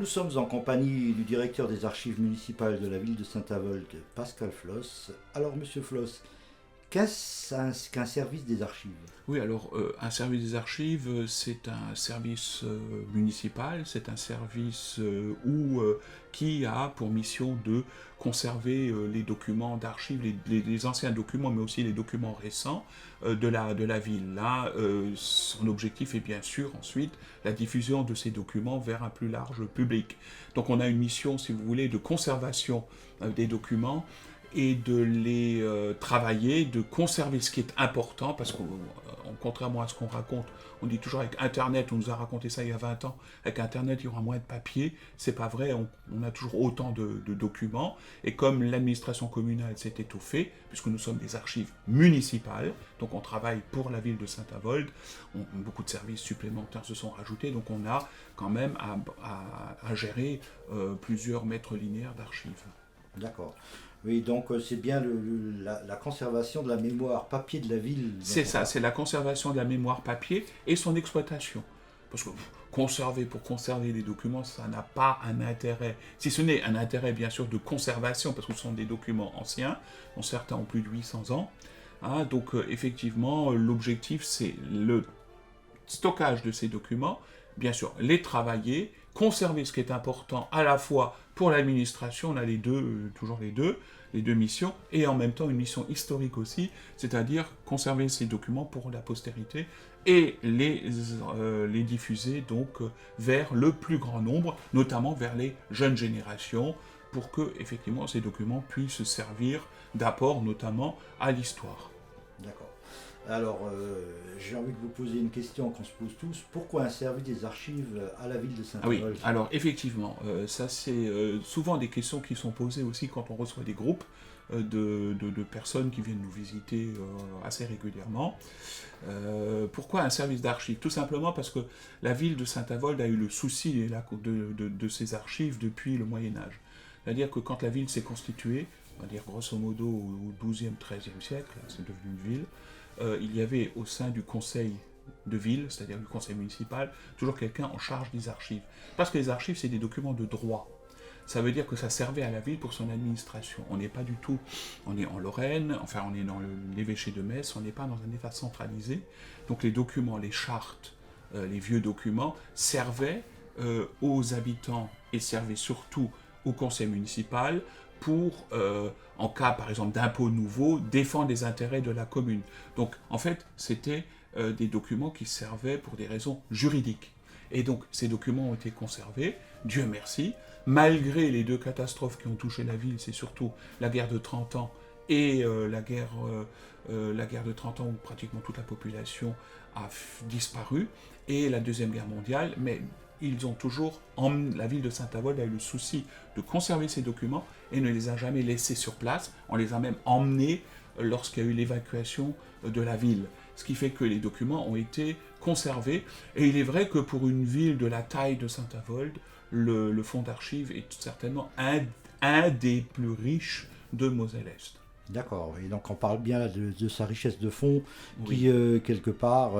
nous sommes en compagnie du directeur des archives municipales de la ville de Saint-Avold, Pascal Floss. Alors, monsieur Floss, qu'est-ce qu'un service des archives? Oui, alors un service des archives, c'est un service municipal, c'est un service qui a pour mission de conserver les documents d'archives, les anciens documents, mais aussi les documents récents de la ville. Là, son objectif est bien sûr ensuite la diffusion de ces documents vers un plus large public. Donc on a une mission, si vous voulez, de conservation des documents et de les travailler, de conserver ce qui est important, parce que contrairement à ce qu'on raconte, on dit toujours avec Internet, on nous a raconté ça il y a 20 ans, avec Internet il y aura moins de papier, c'est pas vrai, on a toujours autant de documents, et comme l'administration communale s'est étoffée, puisque nous sommes des archives municipales, donc on travaille pour la ville de Saint-Avold, beaucoup de services supplémentaires se sont rajoutés, donc on a quand même à gérer plusieurs mètres linéaires d'archives. D'accord. Oui, donc c'est bien la conservation de la mémoire papier de la ville. C'est ça, c'est la conservation de la mémoire papier et son exploitation. Parce que conserver pour conserver des documents, ça n'a pas un intérêt. Si ce n'est un intérêt, bien sûr, de conservation, parce que ce sont des documents anciens, dont certains ont plus de 800 ans. Hein, donc, effectivement, l'objectif, c'est le stockage de ces documents, bien sûr, les travailler, conserver ce qui est important à la fois pour l'administration, on a toujours les deux missions, et en même temps une mission historique aussi, c'est-à-dire conserver ces documents pour la postérité et les diffuser donc vers le plus grand nombre, notamment vers les jeunes générations, pour que effectivement ces documents puissent servir d'apport notamment à l'histoire. D'accord. Alors, j'ai envie de vous poser une question qu'on se pose tous. Pourquoi un service des archives à la ville de Saint-Avold? Oui, alors effectivement, ça c'est souvent des questions qui sont posées aussi quand on reçoit des groupes de personnes qui viennent nous visiter assez régulièrement. Pourquoi un service d'archives? Tout simplement parce que la ville de Saint-Avold a eu le souci de ses archives depuis le Moyen-Âge. C'est-à-dire que quand la ville s'est constituée, on va dire grosso modo au XIIe, XIIIe siècle, c'est devenu une ville, il y avait au sein du conseil de ville, c'est-à-dire du conseil municipal, toujours quelqu'un en charge des archives. Parce que les archives, c'est des documents de droit. Ça veut dire que ça servait à la ville pour son administration. On n'est pas du tout, on est en Lorraine, enfin on est dans l'évêché de Metz, on n'est pas dans un état centralisé. Donc les documents, les chartes, les vieux documents servaient aux habitants et servaient surtout au conseil municipal pour, en cas par exemple d'impôts nouveaux, défendre les intérêts de la commune. Donc en fait, c'était des documents qui servaient pour des raisons juridiques. Et donc ces documents ont été conservés, Dieu merci, malgré les deux catastrophes qui ont touché la ville, c'est surtout la guerre de 30 ans et la guerre de 30 ans où pratiquement toute la population a disparu, et la Deuxième Guerre mondiale, mais ils ont toujours, la ville de Saint-Avold a eu le souci de conserver ces documents et ne les a jamais laissés sur place, on les a même emmenés lorsqu'il y a eu l'évacuation de la ville. Ce qui fait que les documents ont été conservés, et il est vrai que pour une ville de la taille de Saint-Avold, le fonds d'archives est certainement un des plus riches de Moselle-Est. D'accord, et donc on parle bien de sa richesse de fonds qui, Oui. quelque part,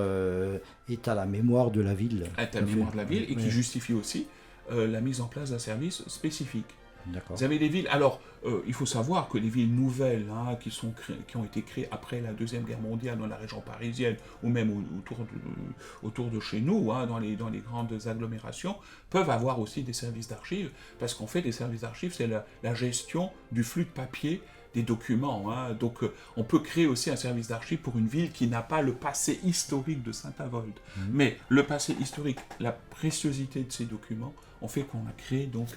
est à la mémoire de la ville. Est à la mémoire de la ville, et qui Oui. justifie aussi la mise en place d'un service spécifique. D'accord. Vous avez des villes, alors il faut savoir que les villes nouvelles qui ont été créées après la Deuxième Guerre mondiale dans la région parisienne ou même autour de chez nous, dans les grandes agglomérations, peuvent avoir aussi des services d'archives, parce qu'en fait les services d'archives c'est la gestion du flux de papier des documents. Donc on peut créer aussi un service d'archives pour une ville qui n'a pas le passé historique de Saint-Avold. Mais le passé historique, la préciosité de ces documents ont fait qu'on a créé donc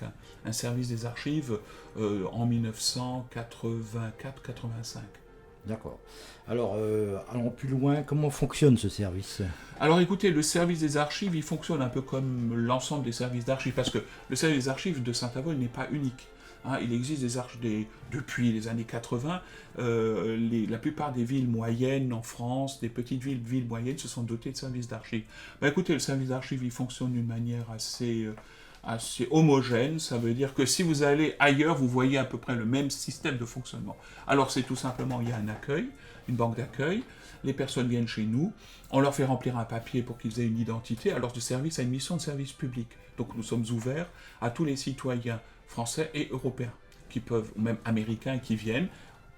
un service des archives en 1984-85. D'accord. Alors, allons plus loin. Comment fonctionne ce service? Alors écoutez, le service des archives, il fonctionne un peu comme l'ensemble des services d'archives, parce que le service des archives de Saint-Avold n'est pas unique. Il existe des archives depuis les années 80. La plupart des villes moyennes en France, des petites villes moyennes, se sont dotées de services d'archives. Écoutez, le service d'archives, il fonctionne d'une manière assez homogène. Ça veut dire que si vous allez ailleurs, vous voyez à peu près le même système de fonctionnement. Alors c'est tout simplement, il y a un accueil, une banque d'accueil. Les personnes viennent chez nous, on leur fait remplir un papier pour qu'ils aient une identité. Alors ce service a une mission de service public. Donc nous sommes ouverts à tous les citoyens français et européens qui peuvent, ou même américains qui viennent.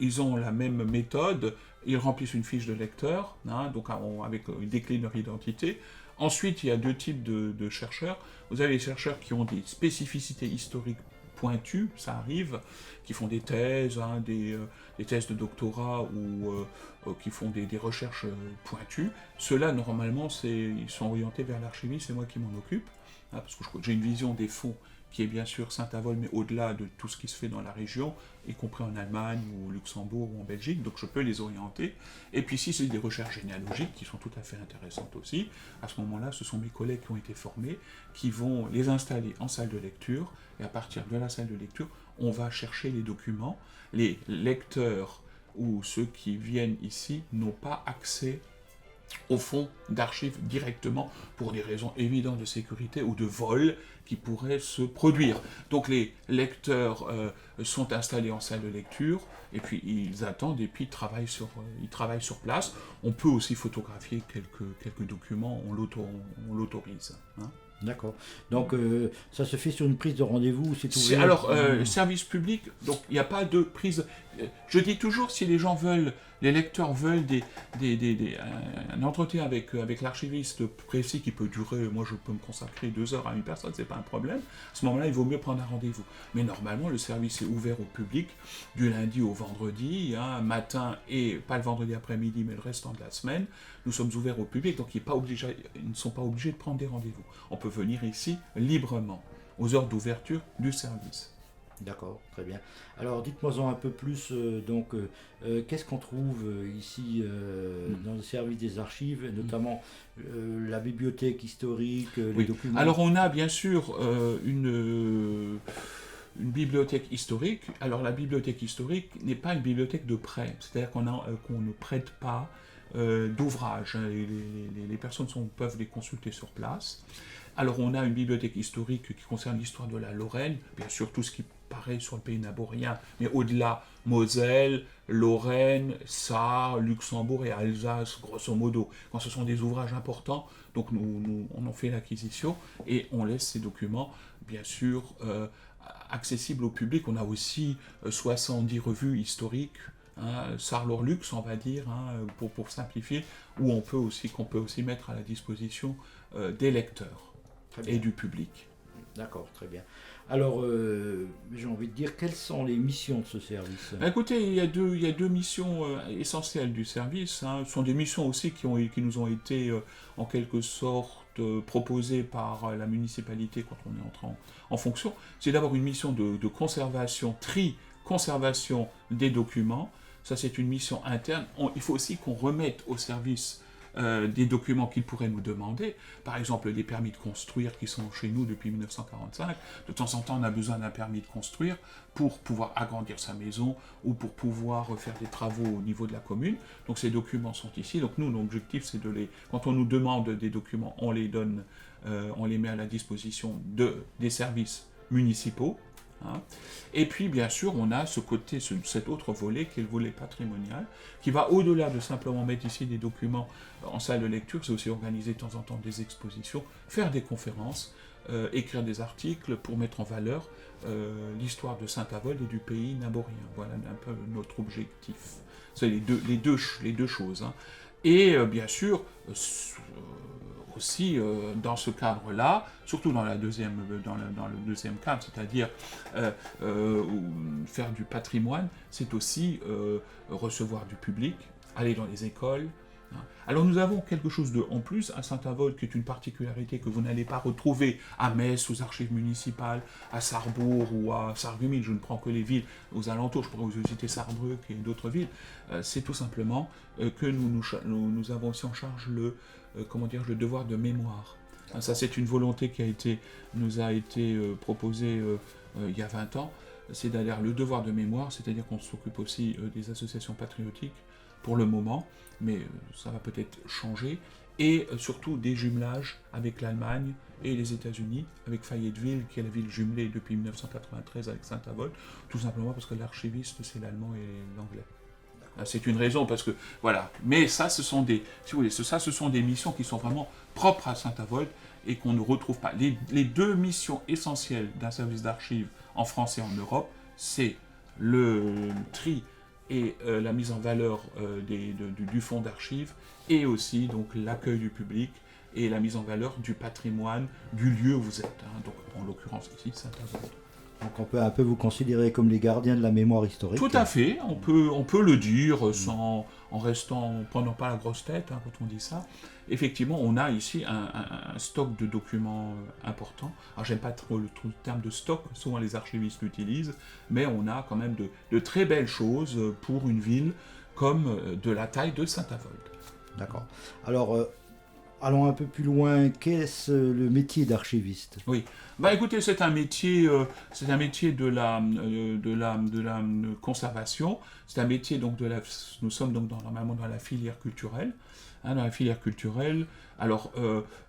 Ils ont la même méthode, ils remplissent une fiche de lecteur, donc avec ils déclinent leur identité. Ensuite, il y a deux types de chercheurs. Vous avez les chercheurs qui ont des spécificités historiques pointues, ça arrive, qui font des thèses, des thèses de doctorat ou qui font des recherches pointues. Ceux-là, normalement, ils sont orientés vers l'archiviste, c'est moi qui m'en occupe, parce que j'ai une vision des fonds qui est bien sûr Saint-Avold, mais au-delà de tout ce qui se fait dans la région, y compris en Allemagne ou au Luxembourg ou en Belgique, donc je peux les orienter. Et puis si c'est des recherches généalogiques qui sont tout à fait intéressantes aussi, à ce moment-là, ce sont mes collègues qui ont été formés, qui vont les installer en salle de lecture, et à partir de la salle de lecture, on va chercher les documents. Les lecteurs ou ceux qui viennent ici n'ont pas accès au fond d'archives directement pour des raisons évidentes de sécurité ou de vol qui pourraient se produire. Donc les lecteurs sont installés en salle de lecture et puis ils attendent et puis ils travaillent sur place. On peut aussi photographier quelques documents, on l'autorise. D'accord. Donc ça se fait sur une prise de rendez-vous, c'est ouvert. Alors, service public, donc il n'y a pas de prise. Je dis toujours, si les gens veulent, les lecteurs veulent un entretien avec l'archiviste précis qui peut durer, moi je peux me consacrer 2 heures à une personne, c'est pas un problème. À ce moment-là, il vaut mieux prendre un rendez-vous. Mais normalement, le service est ouvert au public du lundi au vendredi, matin et pas le vendredi après-midi, mais le restant de la semaine. Nous sommes ouverts au public, donc ils ne sont pas obligés de prendre des rendez-vous. On peut venir ici librement, aux heures d'ouverture du service. D'accord, très bien. Alors dites-moi-en un peu plus, qu'est-ce qu'on trouve ici dans le service des archives, notamment la bibliothèque historique, les documents. Alors on a bien sûr une bibliothèque historique. Alors la bibliothèque historique n'est pas une bibliothèque de prêt, c'est-à-dire qu'on ne prête pas d'ouvrages. Les personnes peuvent les consulter sur place. Alors on a une bibliothèque historique qui concerne l'histoire de la Lorraine, bien sûr tout ce qui paraît sur le pays naborien, mais au-delà, Moselle, Lorraine, Sarre, Luxembourg et Alsace, grosso modo. Quand ce sont des ouvrages importants, donc on en fait l'acquisition et on laisse ces documents, bien sûr, accessibles au public. On a aussi 70 revues historiques, Sarre-Lor-Lux, on va dire, pour simplifier, qu'on peut aussi mettre à la disposition des lecteurs et du public. D'accord, très bien. Alors, j'ai envie de dire, quelles sont les missions de ce service ? Écoutez, il y a deux missions essentielles du service. Ce sont des missions aussi qui nous ont été en quelque sorte proposées par la municipalité quand on est entré en fonction. C'est d'abord une mission de conservation, conservation des documents. Ça, c'est une mission interne. Il faut aussi qu'on remette au service des documents qu'ils pourraient nous demander, par exemple les permis de construire qui sont chez nous depuis 1945. De temps en temps, on a besoin d'un permis de construire pour pouvoir agrandir sa maison ou pour pouvoir faire des travaux au niveau de la commune. Donc ces documents sont ici. Donc nous, l'objectif, c'est quand on nous demande des documents, on les donne, on les met à la disposition des services municipaux. Et puis bien sûr on a cet autre volet qui est le volet patrimonial, qui va au-delà de simplement mettre ici des documents en salle de lecture. C'est aussi organiser de temps en temps des expositions, faire des conférences, écrire des articles pour mettre en valeur l'histoire de Saint-Avold et du pays naborien. Voilà un peu notre objectif. C'est les deux choses. Et bien sûr aussi dans ce cadre-là, surtout dans le deuxième cadre, c'est-à-dire faire du patrimoine, c'est aussi recevoir du public, aller dans les écoles. Alors nous avons quelque chose en plus à Saint-Avold qui est une particularité que vous n'allez pas retrouver à Metz, aux archives municipales, à Sarrebourg ou à Sarreguemines. Je ne prends que les villes aux alentours, je pourrais vous citer Sarrebruck et d'autres villes. C'est tout simplement que nous avons aussi en charge le devoir de mémoire. Ça, c'est une volonté qui nous a été proposée il y a 20 ans. C'est d'ailleurs le devoir de mémoire, c'est-à-dire qu'on s'occupe aussi des associations patriotiques pour le moment, mais ça va peut-être changer, et surtout des jumelages avec l'Allemagne et les États-Unis, avec Fayetteville, qui est la ville jumelée depuis 1993 avec Saint-Avold, tout simplement parce que l'archiviste, c'est l'allemand et l'anglais. C'est une raison parce que voilà. Mais ça, ce sont des, si vous voulez, ce sont des missions qui sont vraiment propres à Saint-Avold et qu'on ne retrouve pas. Les deux missions essentielles d'un service d'archives en France et en Europe, c'est le tri et la mise en valeur du fonds d'archives et aussi donc l'accueil du public et la mise en valeur du patrimoine du lieu où vous êtes. Donc en l'occurrence ici Saint-Avold. Donc on peut un peu vous considérer comme les gardiens de la mémoire historique. Tout à fait, on peut le dire en prenant pas la grosse tête quand on dit ça. Effectivement, on a ici un stock de documents important. Alors j'aime pas trop le terme de stock, souvent les archivistes l'utilisent, mais on a quand même de très belles choses pour une ville comme de la taille de Saint-Avold. D'accord. Alors, allons un peu plus loin. Qu'est-ce le métier d'archiviste? Oui. Écoutez, c'est un métier de la conservation. C'est un métier donc nous sommes donc normalement dans la filière culturelle. Dans la filière culturelle, alors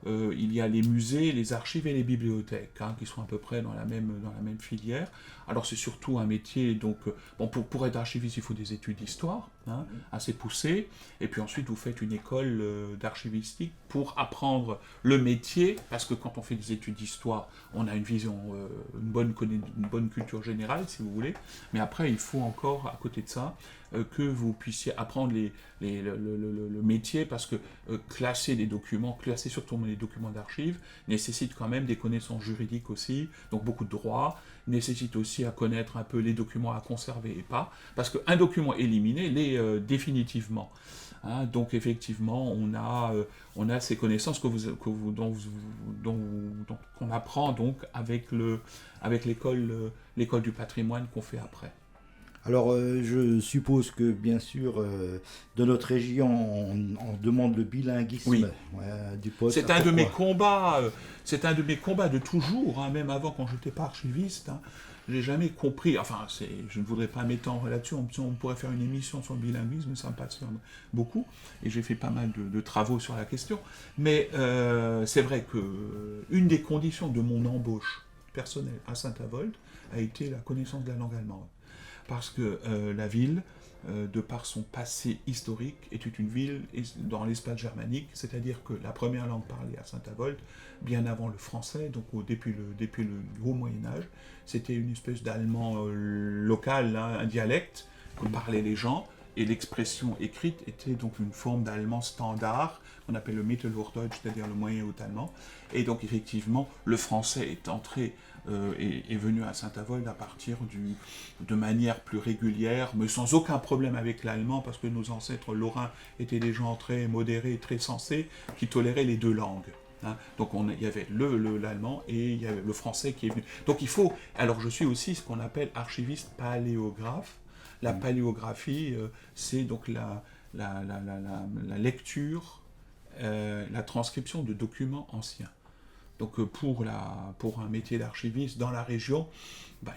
il y a les musées, les archives et les bibliothèques qui sont à peu près dans la même filière. Alors c'est surtout un métier, donc pour être archiviste, il faut des études d'histoire assez poussées, et puis ensuite vous faites une école d'archivistique pour apprendre le métier, parce que quand on fait des études d'histoire, on a une vision, une bonne culture générale, si vous voulez, mais après il faut encore, à côté de ça, que vous puissiez apprendre le métier, parce que classer surtout les documents d'archives, nécessite quand même des connaissances juridiques aussi, donc beaucoup de droits, nécessite aussi à connaître un peu les documents à conserver et pas, parce qu'un document éliminé l'est définitivement. Donc effectivement, on a ces connaissances qu'on apprend donc avec l'école du patrimoine qu'on fait après. Alors, je suppose que, bien sûr, de notre région, on demande le bilinguisme du poste. C'est un de mes combats. C'est un de mes combats de toujours, même avant quand je n'étais pas archiviste. J'ai jamais compris. Enfin, je ne voudrais pas m'étendre là-dessus. On pourrait faire une émission sur le bilinguisme, ça me passionne beaucoup. Et j'ai fait pas mal de travaux sur la question. Mais c'est vrai que une des conditions de mon embauche personnelle à Saint-Avold a été la connaissance de la langue allemande. Parce que la ville, de par son passé historique, était une ville dans l'espace germanique, c'est-à-dire que la première langue parlée à Saint-Avold, bien avant le français, donc depuis le Haut Moyen-Âge, c'était une espèce d'allemand local, un dialecte que parlaient les gens, et l'expression écrite était donc une forme d'allemand standard, qu'on appelle le Mittelhochdeutsch, c'est-à-dire le moyen-haut-allemand, et donc effectivement, le français est entré est venu à Saint-Avold à partir de manière plus régulière, mais sans aucun problème avec l'allemand, parce que nos ancêtres lorrains étaient des gens très modérés, très sensés, qui toléraient les deux langues. Donc il y avait l'allemand et il y avait le français qui est venu. Donc il faut... Alors je suis aussi ce qu'on appelle archiviste paléographe. La paléographie, c'est donc la lecture, la transcription de documents anciens. Donc pour un métier d'archiviste dans la région,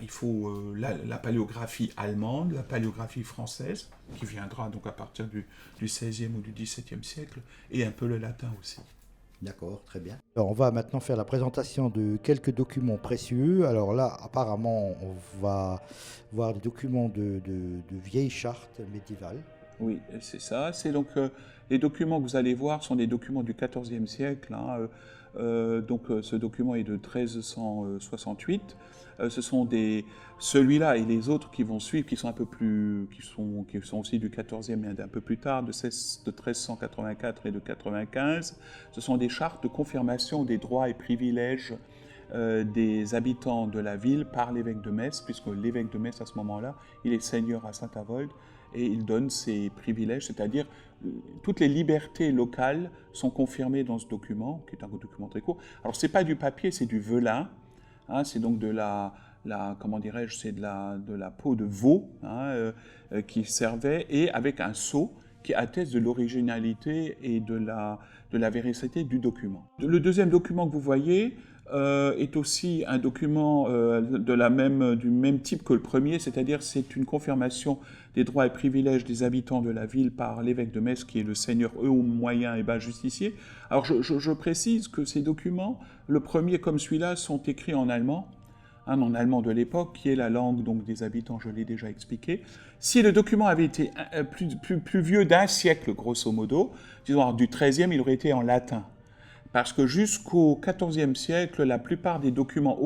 il faut la paléographie allemande, la paléographie française, qui viendra donc à partir du XVIe ou du XVIIe siècle, et un peu le latin aussi. D'accord, très bien. Alors on va maintenant faire la présentation de quelques documents précieux. Alors là, apparemment, on va voir des documents de vieilles chartes médiévales. Oui, c'est ça. C'est donc les documents que vous allez voir sont des documents du XIVe siècle. Donc ce document est de 1368. Ce sont celui-là et les autres qui vont suivre, qui sont un peu plus, qui sont aussi du XIVe mais un peu plus tard, de 1384 et de 95. Ce sont des chartes de confirmation des droits et privilèges des habitants de la ville par l'évêque de Metz, puisque l'évêque de Metz à ce moment-là, il est seigneur à Saint-Avold et il donne ses privilèges, c'est-à-dire toutes les libertés locales sont confirmées dans ce document, qui est un document très court. Alors c'est pas du papier, c'est du velin, c'est donc de comment dirais-je, c'est de la peau de veau qui servait, et avec un sceau qui atteste de l'originalité et de la véracité du document. Le deuxième document que vous voyez est aussi un document du même type que le premier, c'est-à-dire c'est une confirmation des droits et privilèges des habitants de la ville par l'évêque de Metz, qui est le seigneur haut, moyen et bas justicier. Alors je précise que ces documents, le premier comme celui-là, sont écrits en allemand, en allemand de l'époque, qui est la langue donc, des habitants, je l'ai déjà expliqué. Si le document avait été plus vieux d'1 siècle, grosso modo, disons du XIIIe, il aurait été en latin. Parce que jusqu'au XIVe siècle, la plupart des documents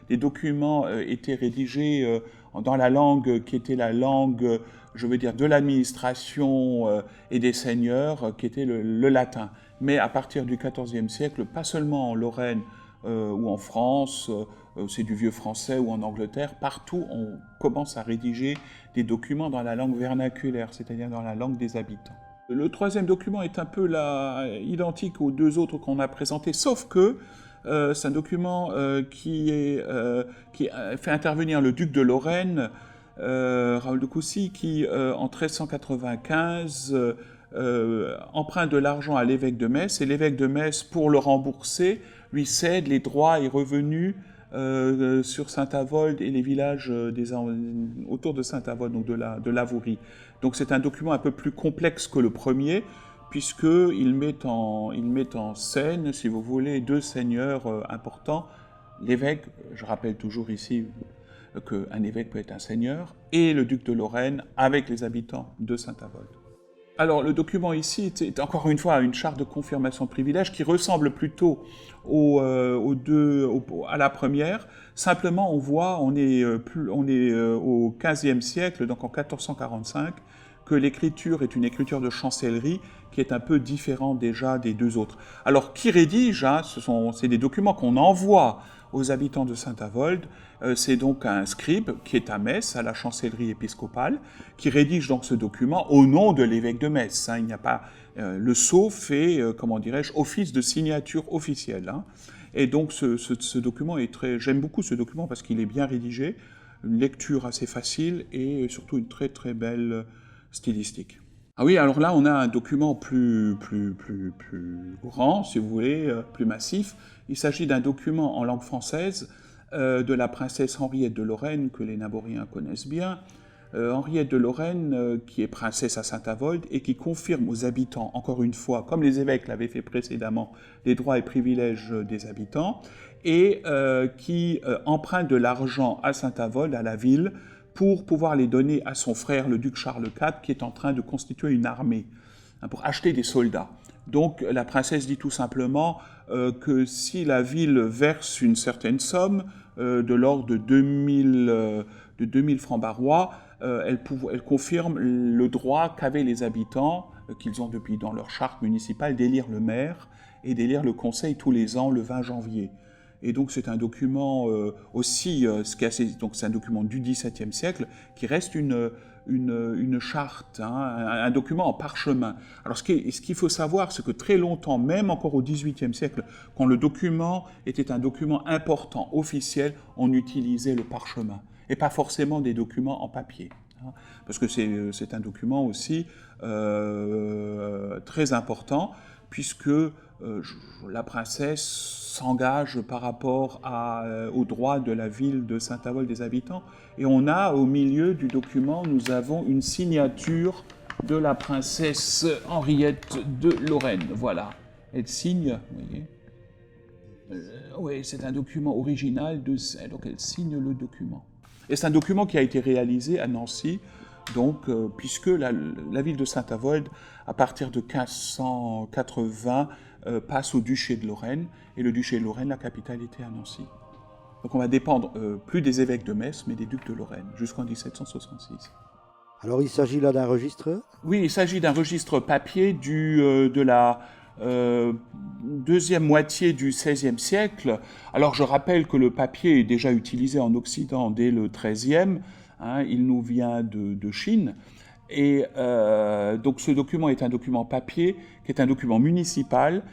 étaient rédigés dans la langue qui était la langue, je veux dire, de l'administration et des seigneurs, qui était le latin. Mais à partir du XIVe siècle, pas seulement en Lorraine ou en France, c'est du vieux français ou en Angleterre, partout on commence à rédiger des documents dans la langue vernaculaire, c'est-à-dire dans la langue des habitants. Le troisième document est un peu identique aux deux autres qu'on a présentés, sauf que c'est un document qui fait intervenir le duc de Lorraine, Raoul de Coucy, qui en 1395 emprunte de l'argent à l'évêque de Metz, et l'évêque de Metz, pour le rembourser, lui cède les droits et revenus sur Saint-Avold et les villages autour de Saint-Avold, donc de l'Avourie. Donc c'est un document un peu plus complexe que le premier, puisqu'il met en scène, si vous voulez, deux seigneurs importants. L'évêque, je rappelle toujours ici qu'un évêque peut être un seigneur, et le duc de Lorraine avec les habitants de Saint-Avold. Alors le document ici est encore une fois une charte de confirmation de privilège qui ressemble plutôt à la première. Simplement, on voit, on est au XVe siècle, donc en 1445, que l'écriture est une écriture de chancellerie qui est un peu différente déjà des deux autres. Alors, qui rédige, c'est des documents qu'on envoie aux habitants de Saint-Avold. C'est donc un scribe qui est à Metz, à la chancellerie épiscopale, qui rédige donc ce document au nom de l'évêque de Metz. Il n'y a pas le sceau fait, office de signature officielle. Et donc ce document est j'aime beaucoup ce document parce qu'il est bien rédigé, une lecture assez facile et surtout une très très belle stylistique. Ah oui, alors là on a un document plus grand, si vous voulez, plus massif. Il s'agit d'un document en langue française de la princesse Henriette de Lorraine, que les Naboriens connaissent bien. Henriette de Lorraine, qui est princesse à Saint-Avold, et qui confirme aux habitants, encore une fois, comme les évêques l'avaient fait précédemment, les droits et privilèges des habitants, et qui emprunte de l'argent à Saint-Avold, à la ville, pour pouvoir les donner à son frère, le duc Charles IV, qui est en train de constituer une armée, pour acheter des soldats. Donc la princesse dit tout simplement que si la ville verse une certaine somme, de l'ordre de 2000 francs barois, elle confirme le droit qu'avaient les habitants, qu'ils ont depuis dans leur charte municipale, d'élire le maire et d'élire le conseil tous les ans le 20 janvier. Et donc c'est un document donc c'est un document du XVIIe siècle qui reste une charte, un document en parchemin. Alors ce qu'il faut savoir, c'est que très longtemps, même encore au XVIIIe siècle, quand le document était un document important, officiel, on utilisait le parchemin, et pas forcément des documents en papier. Parce que c'est un document aussi très important, puisque la princesse s'engage par rapport aux droits de la ville de Saint-Avold des habitants. Et on a, au milieu du document, nous avons une signature de la princesse Henriette de Lorraine. Voilà. Elle signe, vous voyez. Oui, c'est un document original, donc elle signe le document. Et c'est un document qui a été réalisé à Nancy, donc, puisque la ville de Saint-Avold, à partir de 1580, passe au duché de Lorraine, et le duché de Lorraine, la capitale était à Nancy. Donc on va dépendre plus des évêques de Metz, mais des ducs de Lorraine, jusqu'en 1766. Alors il s'agit là d'un registre ? Oui, il s'agit d'un registre papier de la deuxième moitié du XVIe siècle. Alors je rappelle que le papier est déjà utilisé en Occident dès le XIIIe, il nous vient de Chine. Et donc ce document est un document papier, qui est un document municipal,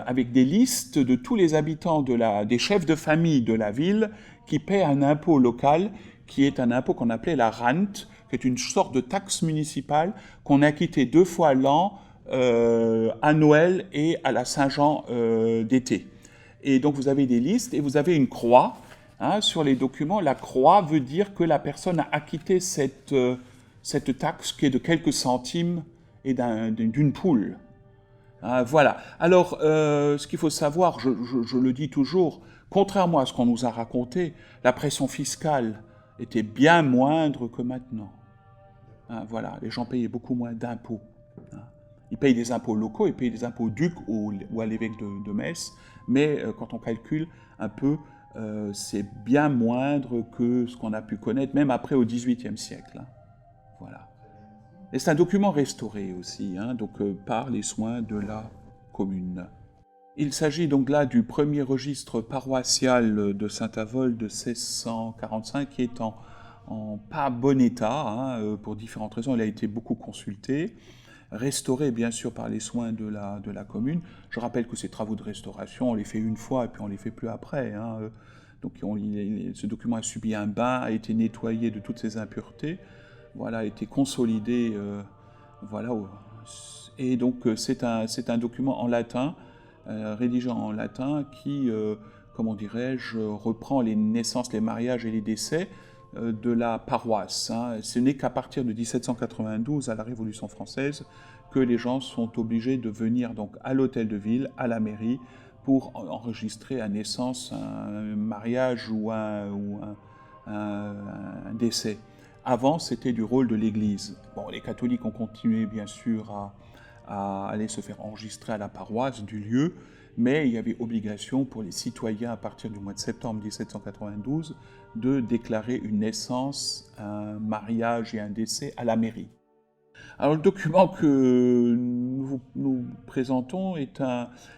avec des listes de tous les habitants des chefs de famille de la ville qui paient un impôt local, qui est un impôt qu'on appelait la rente, qui est une sorte de taxe municipale qu'on acquittait 2 fois l'an, à Noël et à la Saint-Jean d'été. Et donc vous avez des listes et vous avez une croix sur les documents. La croix veut dire que la personne a acquitté cette taxe qui est de quelques centimes et d'une poule. Voilà. Alors, ce qu'il faut savoir, je le dis toujours, Contrairement à ce qu'on nous a raconté, la pression fiscale était bien moindre que maintenant. Hein, voilà, les gens payaient beaucoup moins d'impôts. Hein. Ils payent des impôts locaux, ils payent des impôts au duc ou à l'évêque de Metz, mais quand on calcule un peu, c'est bien moindre que ce qu'on a pu connaître, même après au XVIIIe siècle. Hein. Voilà. Et c'est un document restauré aussi, hein, donc, par les soins de la commune. Il s'agit donc là du premier registre paroissial de Saint-Avold de 1645 qui est en pas bon état, hein, pour différentes raisons. Il a été beaucoup consulté, restauré bien sûr par les soins de la commune. Je rappelle que ces travaux de restauration, on les fait une fois et puis on les fait plus après. Hein. Donc ce document a subi un bain, a été nettoyé de toutes ses impuretés, voilà, a été consolidé, voilà. Et donc c'est un document en latin, rédigé en latin qui, comment dirais-je, reprend les naissances, les mariages et les décès de la paroisse. Hein. Ce n'est qu'à partir de 1792, à la Révolution française, que les gens sont obligés de venir donc à l'hôtel de ville, à la mairie, pour enregistrer à naissance un mariage ou un décès. Avant, c'était du rôle de l'Église. Bon, les catholiques ont continué, bien sûr, à aller se faire enregistrer à la paroisse du lieu, mais il y avait obligation pour les citoyens, à partir du mois de septembre 1792, de déclarer une naissance, un mariage et un décès à la mairie. Alors le document que nous présentons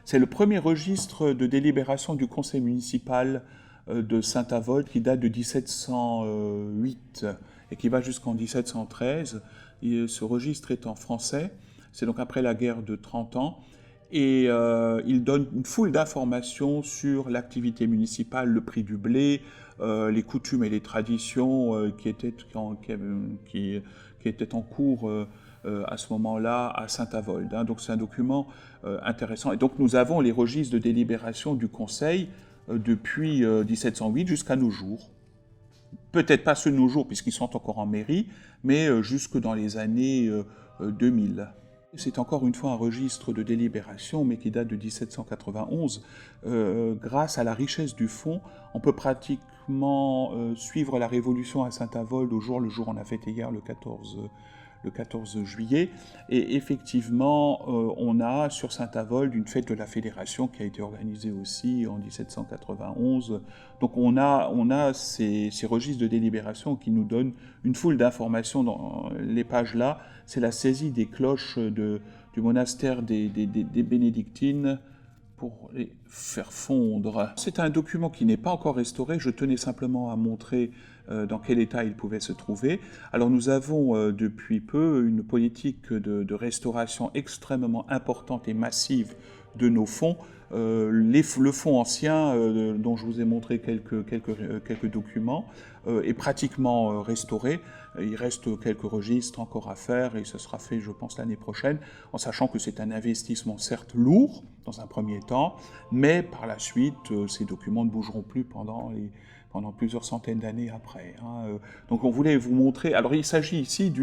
c'est le premier registre de délibération du conseil municipal de Saint-Avold qui date de 1708 et qui va jusqu'en 1713. Et ce registre est en français, c'est donc après la guerre de 30 ans, et il donne une foule d'informations sur l'activité municipale, le prix du blé, les coutumes et les traditions qui étaient en cours à ce moment-là à Saint-Avold. Hein. Donc c'est un document intéressant. Et donc nous avons les registres de délibération du Conseil depuis 1708 jusqu'à nos jours. Peut-être pas ceux de nos jours puisqu'ils sont encore en mairie, mais jusque dans les années 2000. C'est encore une fois un registre de délibération, mais qui date de 1791. Grâce à la richesse du fond, on peut pratiquement suivre la Révolution à Saint-Avold le jour on a fêté hier le 14 juillet. Et effectivement, on a sur Saint-Avold une fête de la Fédération qui a été organisée aussi en 1791. Donc on a ces registres de délibération qui nous donnent une foule d'informations dans les pages là. C'est la saisie des cloches du monastère des bénédictines pour les faire fondre. C'est un document qui n'est pas encore restauré, je tenais simplement à montrer dans quel état il pouvait se trouver. Alors nous avons depuis peu une politique de restauration extrêmement importante et massive de nos fonds. Le fonds ancien, dont je vous ai montré quelques documents, est pratiquement restauré. Il reste quelques registres encore à faire et ce sera fait, je pense, l'année prochaine, en sachant que c'est un investissement certes lourd dans un premier temps, mais par la suite, ces documents ne bougeront plus pendant plusieurs centaines d'années après. Hein. Donc on voulait vous montrer... Alors il s'agit ici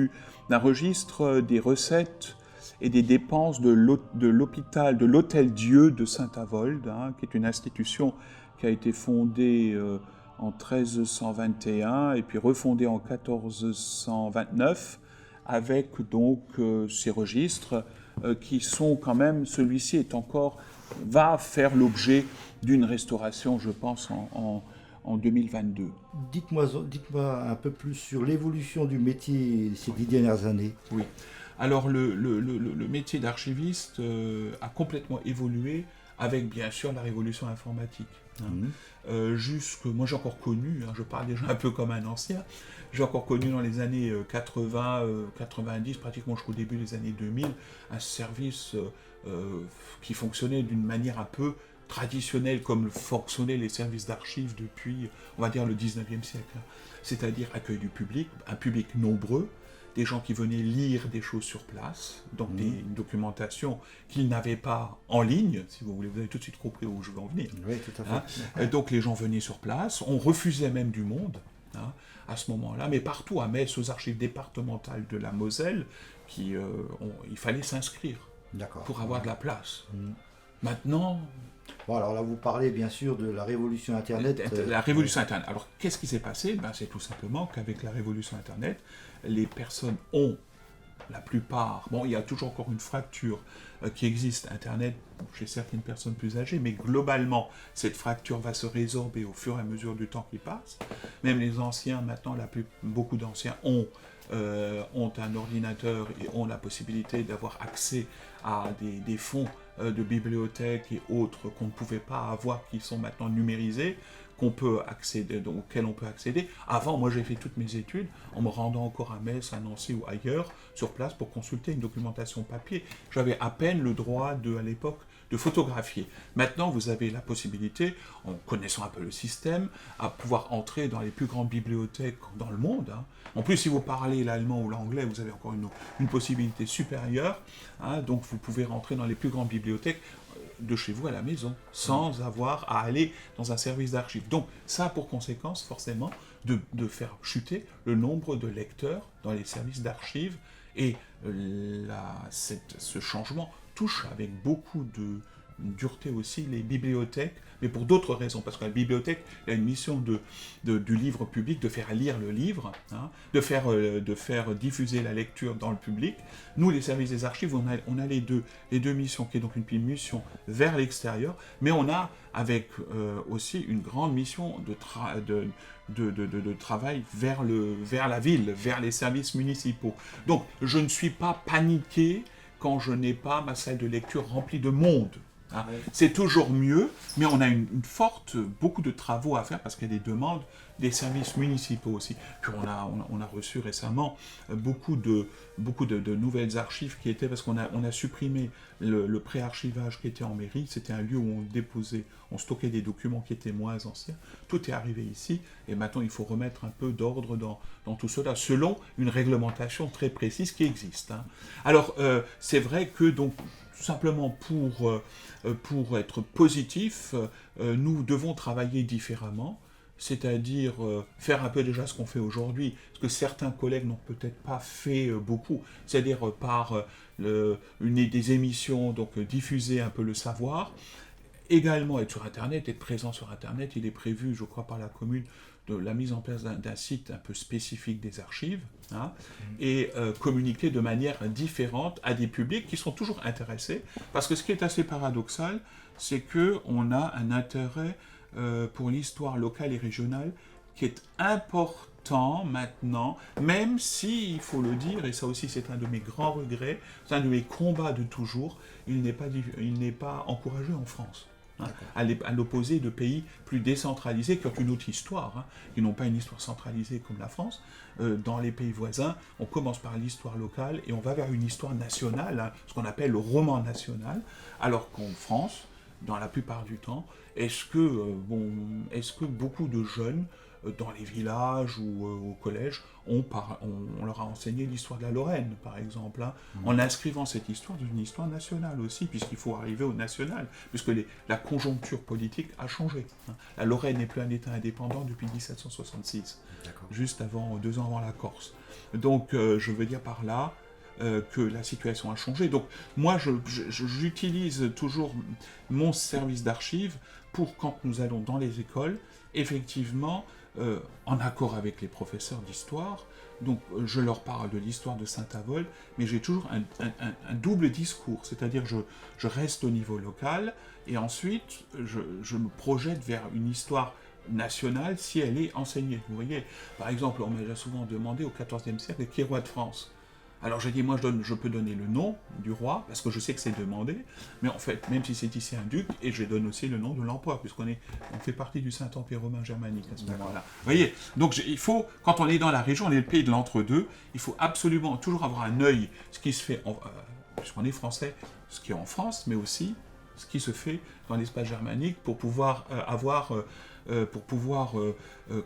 d'un registre des recettes et des dépenses de l'hôpital, de l'Hôtel-Dieu de Saint-Avold, hein, qui est une institution qui a été fondée en 1321 et puis refondée en 1429, avec donc ces registres qui sont quand même, celui-ci va faire l'objet d'une restauration, je pense, en 2022. Dites-moi un peu plus sur l'évolution du métier ces 10 dernières années. Oui. Alors le métier d'archiviste a complètement évolué avec bien sûr la révolution informatique. Hein. Moi j'ai encore connu, hein, je parle déjà un peu comme un ancien, j'ai encore connu dans les années 80, 90, pratiquement jusqu'au début des années 2000, un service qui fonctionnait d'une manière un peu traditionnelle comme fonctionnaient les services d'archives depuis, on va dire, le 19e siècle. Hein. C'est-à-dire accueil du public, un public nombreux, des gens qui venaient lire des choses sur place, donc une documentation qu'ils n'avaient pas en ligne, si vous voulez, vous avez tout de suite compris où je veux en venir. Oui, tout à fait. Hein. Donc les gens venaient sur place, on refusait même du monde, hein, à ce moment-là, mais partout à Metz, aux archives départementales de la Moselle, il fallait s'inscrire pour avoir de la place. Maintenant... Bon, alors là, vous parlez bien sûr de la révolution Internet. La révolution Internet. Alors, qu'est-ce qui s'est passé? C'est tout simplement qu'avec la révolution Internet, les personnes ont, la plupart... Bon, il y a toujours encore une fracture qui existe, Internet, chez certaines personnes plus âgées, mais globalement, cette fracture va se résorber au fur et à mesure du temps qui passe. Même les anciens, maintenant, beaucoup d'anciens ont un ordinateur et ont la possibilité d'avoir accès à des fonds de bibliothèques et autres qu'on ne pouvait pas avoir, qui sont maintenant numérisés, auxquels on peut accéder. Avant, moi j'ai fait toutes mes études en me rendant encore à Metz, à Nancy ou ailleurs, sur place, pour consulter une documentation papier. J'avais à peine le droit à l'époque de photographier. Maintenant, vous avez la possibilité, en connaissant un peu le système, à pouvoir entrer dans les plus grandes bibliothèques dans le monde. En plus, si vous parlez l'allemand ou l'anglais, vous avez encore une possibilité supérieure. Donc, vous pouvez rentrer dans les plus grandes bibliothèques de chez vous à la maison, sans avoir à aller dans un service d'archives. Donc, ça a pour conséquence, forcément, de faire chuter le nombre de lecteurs dans les services d'archives. Et ce changement touche avec beaucoup de dureté aussi les bibliothèques, mais pour d'autres raisons, parce que la bibliothèque a une mission du livre public, de faire lire le livre, de faire diffuser la lecture dans le public. Nous, les services des archives, on a les deux missions, qui est donc une mission vers l'extérieur, mais on a avec aussi une grande mission de travail vers la ville, vers les services municipaux. Donc, je ne suis pas paniqué quand je n'ai pas ma salle de lecture remplie de monde. Ouais. C'est toujours mieux, mais on a beaucoup de travaux à faire parce qu'il y a des demandes des services municipaux aussi. Puis on a reçu récemment beaucoup de nouvelles archives qui étaient, parce qu'on a supprimé le pré-archivage qui était en mairie. C'était un lieu où on stockait des documents qui étaient moins anciens. Tout est arrivé ici, et maintenant il faut remettre un peu d'ordre dans tout cela, selon une réglementation très précise qui existe. Alors, c'est vrai que, donc, tout simplement pour être positif, nous devons travailler différemment, c'est-à-dire faire un peu déjà ce qu'on fait aujourd'hui, ce que certains collègues n'ont peut-être pas fait beaucoup, c'est-à-dire par des émissions, donc diffuser un peu le savoir, également être sur Internet, être présent sur Internet. Il est prévu, je crois, par la commune, de la mise en place d'un site un peu spécifique des archives, et communiquer de manière différente à des publics qui sont toujours intéressés, parce que ce qui est assez paradoxal, c'est qu'on a un intérêt pour l'histoire locale et régionale qui est important maintenant, même si, il faut le dire, et ça aussi c'est un de mes grands regrets, c'est un de mes combats de toujours, il n'est pas encouragé en France. À l'opposé de pays plus décentralisés qui ont une autre histoire, qui n'ont pas une histoire centralisée comme la France. Dans les pays voisins, on commence par l'histoire locale et on va vers une histoire nationale, ce qu'on appelle le roman national, alors qu'en France, dans la plupart du temps, est-ce que beaucoup de jeunes dans les villages ou au collège, on leur a enseigné l'histoire de la Lorraine, par exemple, en inscrivant cette histoire dans une histoire nationale aussi, puisqu'il faut arriver au national, puisque la conjoncture politique a changé. La Lorraine n'est plus un État indépendant depuis 1766, juste 2 ans avant la Corse. Donc, je veux dire par là que la situation a changé. Donc, moi, j'utilise toujours mon service d'archives pour, quand nous allons dans les écoles, effectivement, en accord avec les professeurs d'histoire, donc je leur parle de l'histoire de Saint-Avold, mais j'ai toujours un double discours, c'est-à-dire je reste au niveau local, et ensuite je me projette vers une histoire nationale si elle est enseignée. Vous voyez, par exemple, on m'a déjà souvent demandé au XIVe siècle qui est roi de France. Alors j'ai dit, moi je peux donner le nom du roi, parce que je sais que c'est demandé, mais en fait, même si c'est ici un duc, et je donne aussi le nom de l'empereur, puisqu'on fait partie du Saint-Empire romain germanique à ce moment-là. Vous voyez, donc il faut, quand on est dans la région, on est le pays de l'entre-deux, il faut absolument toujours avoir un œil, ce qui se fait, puisqu'on est français, ce qui est en France, mais aussi ce qui se fait dans l'espace germanique, pour pouvoir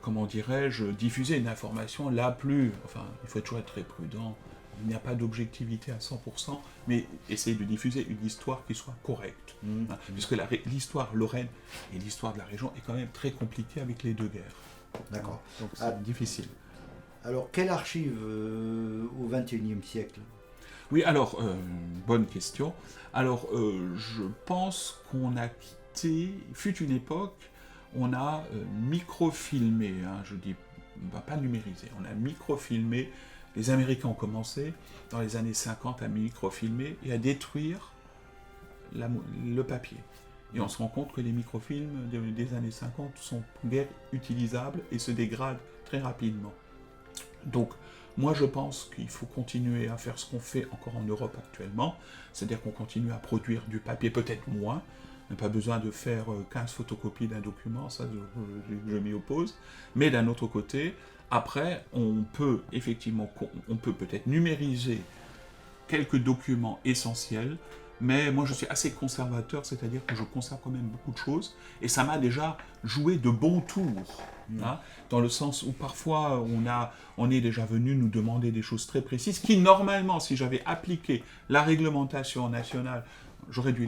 comment dirais-je, diffuser une information la plus... Enfin, il faut toujours être très prudent. Il n'y a pas d'objectivité à 100%, mais essayer de diffuser une histoire qui soit correcte. Puisque l'histoire lorraine et l'histoire de la région est quand même très compliquée avec les deux guerres. D'accord. Donc c'est difficile. Alors, quelle archive au XXIe siècle ? Oui, alors, bonne question. Alors, je pense qu'on a quitté, fut une époque, on a microfilmé, hein, je dis pas numérisé, on a microfilmé, les Américains ont commencé dans les années 50 à microfilmer et à détruire le papier. Et on se rend compte que les microfilms des années 50 sont guère utilisables et se dégradent très rapidement. Donc, moi je pense qu'il faut continuer à faire ce qu'on fait encore en Europe actuellement, c'est-à-dire qu'on continue à produire du papier, peut-être moins, on n'a pas besoin de faire 15 photocopies d'un document, ça je m'y oppose, mais d'un autre côté, après, on peut effectivement, on peut peut-être numériser quelques documents essentiels, mais moi je suis assez conservateur, c'est-à-dire que je conserve quand même beaucoup de choses, et ça m'a déjà joué de bons tours, hein, dans le sens où parfois on est déjà venu nous demander des choses très précises, qui normalement, si j'avais appliqué la réglementation nationale, j'aurais dû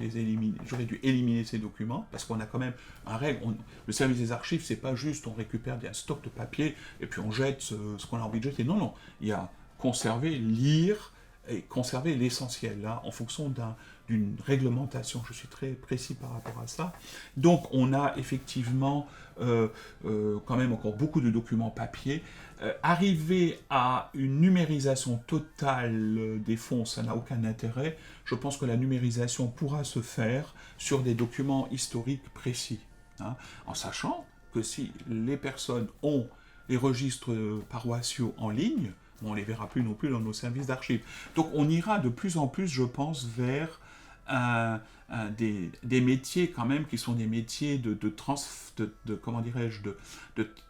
éliminer ces documents, parce qu'on a quand même un règle. Le service des archives, c'est pas juste on récupère un stock de papier et puis on jette ce qu'on a envie de jeter. Non, non, il y a conserver, lire et conserver l'essentiel, là, en fonction d'une réglementation. Je suis très précis par rapport à ça. Donc on a effectivement quand même encore beaucoup de documents papier. Arriver à une numérisation totale des fonds, ça n'a aucun intérêt. Je pense que la numérisation pourra se faire sur des documents historiques précis, hein, en sachant que si les personnes ont les registres paroissiaux en ligne, on ne les verra plus non plus dans nos services d'archives. Donc on ira de plus en plus, je pense, vers des métiers quand même qui sont des métiers de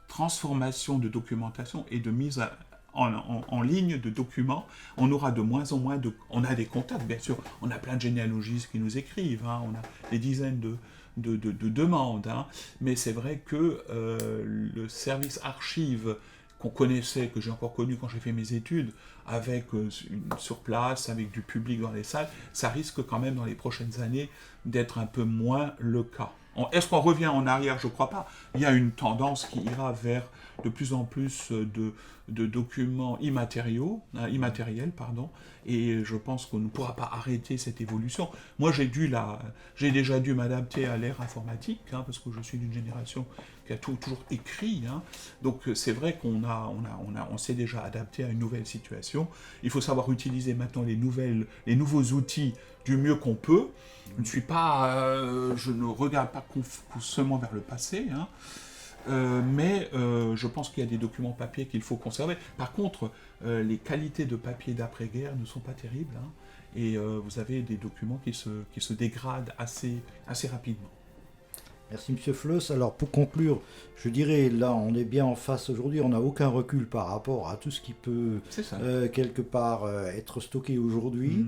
transformation de documentation et de mise en ligne de documents. On aura de moins en moins on a des contacts, bien sûr, on a plein de généalogistes qui nous écrivent, hein, on a des dizaines de demandes, hein, mais c'est vrai que le service archive qu'on connaissait, que j'ai encore connu quand j'ai fait mes études, avec sur place, avec du public dans les salles, ça risque quand même dans les prochaines années d'être un peu moins le cas. Est-ce qu'on revient en arrière? Je ne crois pas. Il y a une tendance qui ira vers de plus en plus de documents immatériels, et je pense qu'on ne pourra pas arrêter cette évolution. Moi, j'ai déjà dû m'adapter à l'ère informatique, hein, parce que je suis d'une génération qui a toujours écrit, hein. Donc c'est vrai qu'on s'est déjà adapté à une nouvelle situation. Il faut savoir utiliser maintenant les nouveaux outils du mieux qu'on peut. Je ne regarde pas seulement vers le passé, hein. Mais je pense qu'il y a des documents papier qu'il faut conserver. Par contre, les qualités de papier d'après-guerre ne sont pas terribles, hein, et vous avez des documents qui se dégradent assez rapidement. Merci M. Floss. Alors pour conclure, je dirais, là on est bien en face aujourd'hui, on n'a aucun recul par rapport à tout ce qui peut quelque part être stocké aujourd'hui.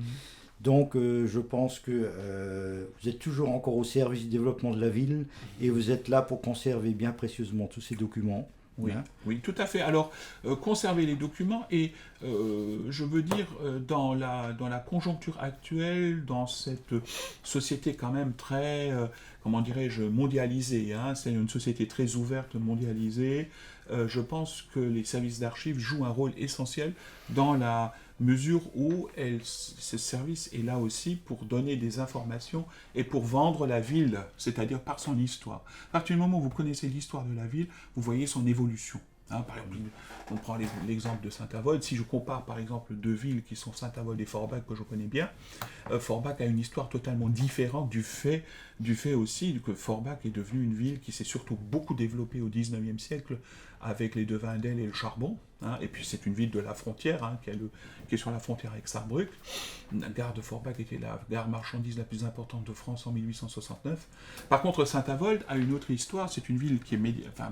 Donc je pense que vous êtes toujours encore au service du développement de la ville et vous êtes là pour conserver bien précieusement tous ces documents. Oui, hein. Oui, tout à fait. Alors, conserver les documents et, je veux dire, dans la conjoncture actuelle, dans cette société quand même très, comment dirais-je, mondialisée, hein, c'est une société très ouverte, mondialisée, je pense que les services d'archives jouent un rôle essentiel dans la mesure où ce service est là aussi pour donner des informations et pour vendre la ville, c'est-à-dire par son histoire. À partir du moment où vous connaissez l'histoire de la ville, vous voyez son évolution. Hein, par exemple, on prend l'exemple de Saint-Avold. Si je compare par exemple deux villes qui sont Saint-Avold et Forbach, que je connais bien, Forbach a une histoire totalement différente du fait aussi que Forbach est devenue une ville qui s'est surtout beaucoup développée au 19e siècle avec les Devindel et le charbon, hein, et puis c'est une ville de la frontière, hein, qui est sur la frontière avec Sarrebruck. La gare de Forbach était la gare marchandise la plus importante de France en 1869. Par contre, Saint-Avold a une autre histoire, c'est une ville qui est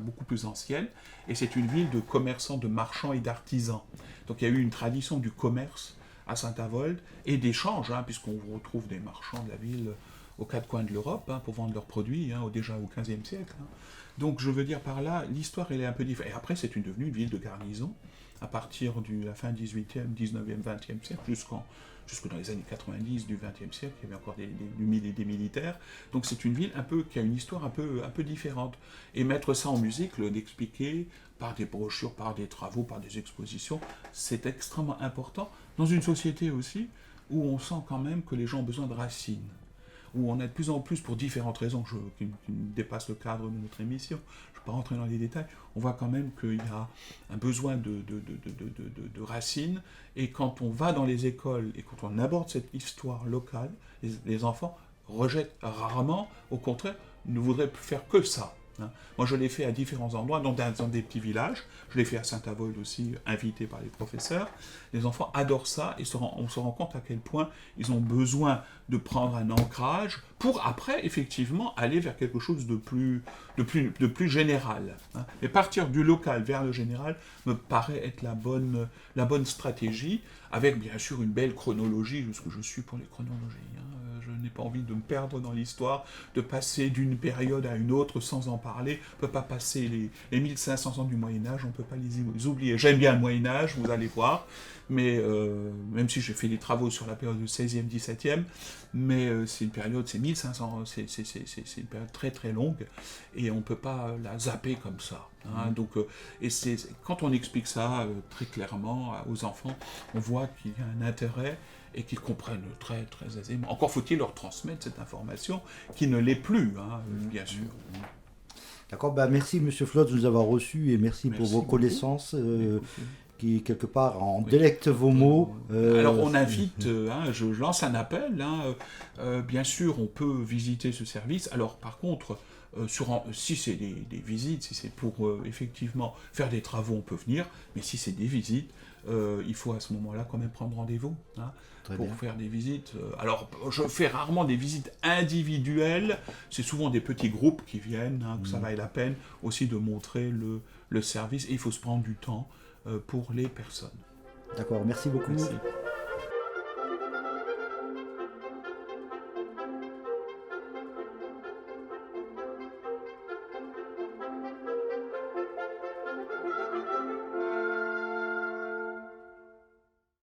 beaucoup plus ancienne, et c'est une ville de commerçants, de marchands et d'artisans. Donc il y a eu une tradition du commerce à Saint-Avold, et d'échange, hein, puisqu'on retrouve des marchands de la ville aux quatre coins de l'Europe, hein, pour vendre leurs produits, hein, déjà au XVe siècle. Hein. Donc je veux dire par là, l'histoire elle est un peu différente. Et après c'est devenue une ville de garnison, à partir de la fin 18e, 19e, 20e siècle, jusque dans les années 90 du 20e siècle, il y avait encore des militaires. Donc c'est une ville qui a une histoire un peu différente. Et mettre ça en musique, l'expliquer par des brochures, par des travaux, par des expositions, c'est extrêmement important. Dans une société aussi où on sent quand même que les gens ont besoin de racines, où on a de plus en plus, pour différentes raisons qui dépassent le cadre de notre émission, je ne vais pas rentrer dans les détails, on voit quand même qu'il y a un besoin de racines, et quand on va dans les écoles et quand on aborde cette histoire locale, les enfants rejettent rarement, au contraire, ne voudraient faire que ça. Moi, je l'ai fait à différents endroits, dans des petits villages. Je l'ai fait à Saint-Avold aussi, invité par les professeurs. Les enfants adorent ça et on se rend compte à quel point ils ont besoin de prendre un ancrage pour après, effectivement, aller vers quelque chose de plus général. Mais partir du local vers le général me paraît être la bonne stratégie, avec bien sûr une belle chronologie, ce que je suis pour les chronologies. Je n'ai pas envie de me perdre dans l'histoire, de passer d'une période à une autre sans en parler. On ne peut pas passer les 1500 ans du Moyen-Âge, on ne peut pas les oublier. J'aime bien le Moyen-Âge, vous allez voir, mais même si j'ai fait des travaux sur la période du 16e, 17e, mais c'est une période, c'est 1500, c'est une période très très longue, et on ne peut pas la zapper comme ça. Donc, quand on explique ça très clairement aux enfants, on voit qu'il y a un intérêt, et qu'ils comprennent très très aisément. Encore faut-il leur transmettre cette information qui ne l'est plus, bien sûr. D'accord, merci Monsieur Flotz de nous avoir reçus et merci pour vos connaissances qui quelque part en délectent vos mots. Alors on invite, je lance un appel, bien sûr on peut visiter ce service, alors par contre, si c'est des visites, si c'est pour effectivement faire des travaux, on peut venir, mais si c'est des visites, il faut à ce moment-là quand même prendre rendez-vous pour faire des visites. Alors, je fais rarement des visites individuelles, c'est souvent des petits groupes qui viennent, que ça vaille la peine aussi de montrer le service, et il faut se prendre du temps pour les personnes. D'accord, merci beaucoup. Merci.